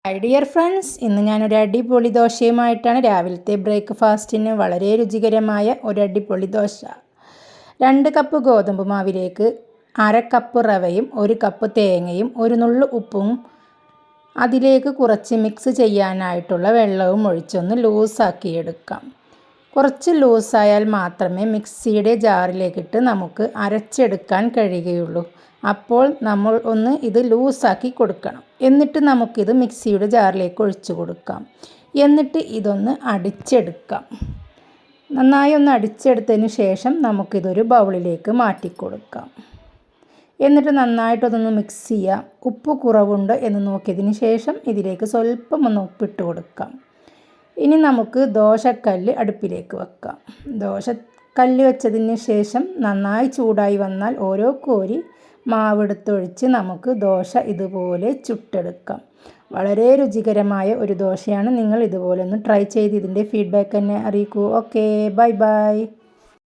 Hi dear friends, ഇന്ന് ഞാനൊരു അടിപൊളി ദോശയുമായിട്ടാണ്. രാവിലത്തെ ബ്രേക്ക്ഫാസ്റ്റിന് വളരെ രുചികരമായ ഒരു അടിപൊളി ദോശ. 2 കപ്പ് ഗോതമ്പ് മാവിലേക്ക് 1/2 കപ്പ് റവയും 1 കപ്പ് തേങ്ങയും 1 നുള്ളു ഉപ്പും അതിലേക്ക് കുറച്ച് മിക്സ് ചെയ്യാനായിട്ടുള്ള വെള്ളവും ഒഴിച്ചൊന്ന് ലൂസാക്കി എടുക്കാം. കുറച്ച് ലൂസായാൽ മാത്രമേ മിക്സിയുടെ ജാറിലേക്കിട്ട് നമുക്ക് അരച്ചെടുക്കാൻ കഴിയുകയുള്ളൂ. അപ്പോൾ നമ്മൾ ഒന്ന് ഇത് ലൂസാക്കി കൊടുക്കണം. എന്നിട്ട് നമുക്കിത് മിക്സിയുടെ ജാറിലേക്ക് ഒഴിച്ചു കൊടുക്കാം. എന്നിട്ട് ഇതൊന്ന് അടിച്ചെടുക്കാം. നന്നായി ഒന്ന് അടിച്ചെടുത്തതിന് ശേഷം നമുക്കിതൊരു ബൗളിലേക്ക് മാറ്റി കൊടുക്കാം. എന്നിട്ട് നന്നായിട്ടൊന്ന് മിക്സ് ചെയ്യാം. ഉപ്പ് കുറവുണ്ട് എന്ന് നോക്കിയതിന് ശേഷം ഇതിലേക്ക് സ്വല്പം ഒന്ന് ഉപ്പിട്ട് കൊടുക്കാം. ഇനി നമുക്ക് ദോശക്കല്ല് അടുപ്പിലേക്ക് വെക്കാം. ദോശക്കല്ല് വെച്ചതിന് ശേഷം നന്നായി ചൂടായി വന്നാൽ ഓരോ കോരി മാവെടുത്തൊഴിച്ച് നമുക്ക് ദോശ ഇതുപോലെ ചുട്ടെടുക്കാം. വളരെ രുചികരമായ ഒരു ദോശയാണ്. നിങ്ങൾ ഇതുപോലെ ഒന്ന് ട്രൈ ചെയ്ത് ഇതിൻ്റെ ഫീഡ്ബാക്ക് എന്നെ അറിയിക്കൂ. Okay, bye bye.